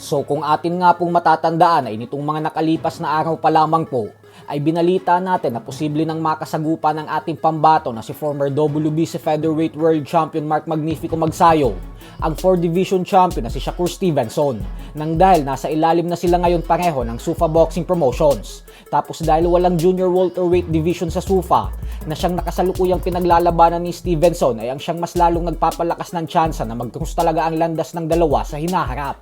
So kung atin nga pong matatandaan ay nitong mga nakalipas na araw pa lamang po, ay binalita natin na posible nang makasagupa ng ating pambato na si former WBC Featherweight World Champion Mark Magnifico Magsayo, ang 4 Division Champion na si Shakur Stevenson, nang dahil nasa ilalim na sila ngayon pareho ng SUFA Boxing Promotions. Tapos dahil walang Junior Welterweight Division sa SUFA, na siyang nakasalukuyang pinaglalabanan ni Stevenson ay ang siyang mas lalong nagpapalakas ng tsansa na mag-cross talaga ang landas ng dalawa sa hinaharap.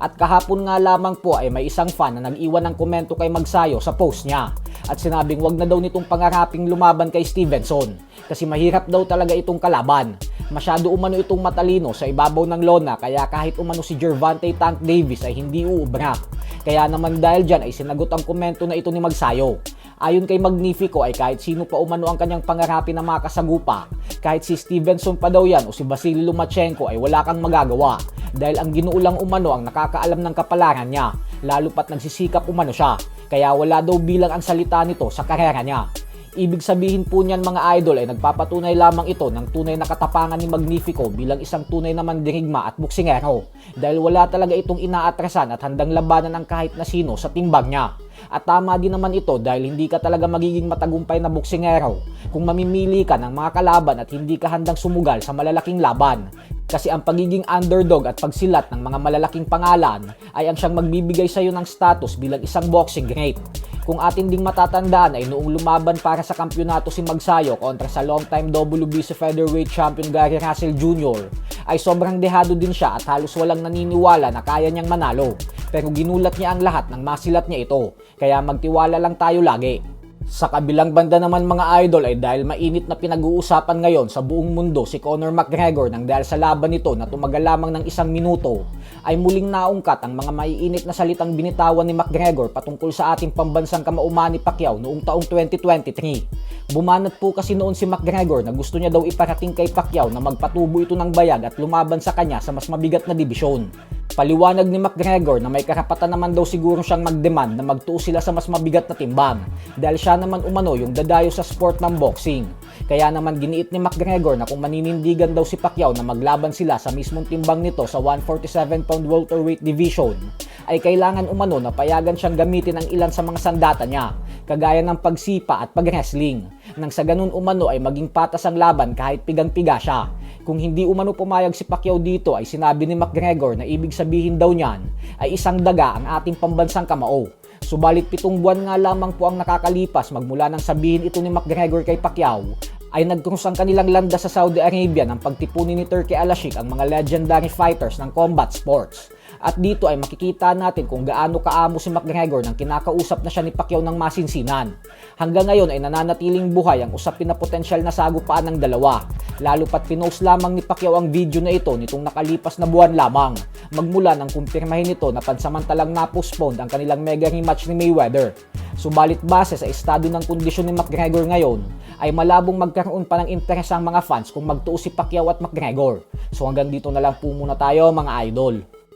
At kahapon nga lamang po ay may isang fan na nag-iwan ng komento kay Magsayo sa post niya at sinabing wag na daw nitong pangaraping lumaban kay Stevenson kasi mahirap daw talaga itong kalaban. Masyado umano itong matalino sa ibabaw ng lona kaya kahit umano si Gervonta Tank Davis ay hindi uubra. Kaya naman dahil dyan ay sinagot ang komento na ito ni Magsayo. Ayon kay Magnifico ay kahit sino pa umano ang kanyang pangarapin na makasagupa, kahit si Stevenson pa daw yan o si Vasily Lomachenko ay wala kang magagawa dahil ang ginuulang umano ang nakakaalam ng kapalaran niya, lalo pat nagsisikap umano siya, kaya wala daw bilang ang salita nito sa karera niya. Ibig sabihin po niyan mga idol ay nagpapatunay lamang ito ng tunay na katapangan ni Magnifico bilang isang tunay na mandirigma at buksingero dahil wala talaga itong inaatrasan at handang labanan ng kahit na sino sa timbang niya. At tama din naman ito dahil hindi ka talaga magiging matagumpay na buksingero kung mamimili ka ng mga kalaban at hindi ka handang sumugal sa malalaking laban. Kasi ang pagiging underdog at pagsilat ng mga malalaking pangalan ay ang siyang magbibigay sa iyo ng status bilang isang boxing great. Kung atin ding matatandaan ay noong lumaban para sa kampyonato si Magsayo kontra sa long-time WBC Featherweight Champion Gary Russell Jr. ay sobrang dehado din siya at halos walang naniniwala na kaya niyang manalo. Pero ginulat niya ang lahat nang masilat niya ito, kaya magtiwala lang tayo lagi. Sa kabilang banda naman mga idol ay dahil mainit na pinag-uusapan ngayon sa buong mundo si Conor McGregor nang dahil sa laban nito na tumagal lamang ng 1 minuto ay muling naungkat ang mga maiinit na salitang binitawan ni McGregor patungkol sa ating pambansang kamao Manny Pacquiao noong taong 2023. Bumanat po kasi noon si McGregor na gusto niya daw iparating kay Pacquiao na magpatubo ito ng bayag at lumaban sa kanya sa mas mabigat na dibisyon. Paliwanag ni McGregor na may karapatan naman daw siguro siyang mag-demand na magtuos sila sa mas mabigat na timbang dahil siya naman umano yung dadayo sa sport ng boxing. Kaya naman giniit ni McGregor na kung maninindigan daw si Pacquiao na maglaban sila sa mismong timbang nito sa 147-pound welterweight division, ay kailangan umano na payagan siyang gamitin ang ilan sa mga sandata niya, kagaya ng pagsipa at pag-wrestling, nang sa ganun umano ay maging patas ang laban kahit pigang-piga siya. Kung hindi umano pumayag si Pacquiao dito ay sinabi ni McGregor na ibig sabihin daw niyan ay isang daga ang ating pambansang kamao. Subalit 7 buwan nga lamang po ang nakakalipas magmula nang sabihin ito ni McGregor kay Pacquiao ay nagkrus ang kanilang landas sa Saudi Arabia ng pagtipunin ni Turki Al-Sheikh ang mga legendary fighters ng combat sports. At dito ay makikita natin kung gaano kaamo si McGregor nang kinakausap na siya ni Pacquiao ng masinsinan. Hanggang ngayon ay nananatiling buhay ang usapin na potensyal na sagupaan ng dalawa. Lalo pat pinost lamang ni Pacquiao ang video na ito nitong nakalipas na buwan lamang. Magmula nang kumpirmahin nito na pansamantalang na-postponed ang kanilang mega rematch ni Mayweather. Subalit base sa estado ng kondisyon ni McGregor ngayon, ay malabong magkaroon pa ng interes ang mga fans kung magtuos si Pacquiao at McGregor. So hanggang dito na lang po muna tayo mga idol.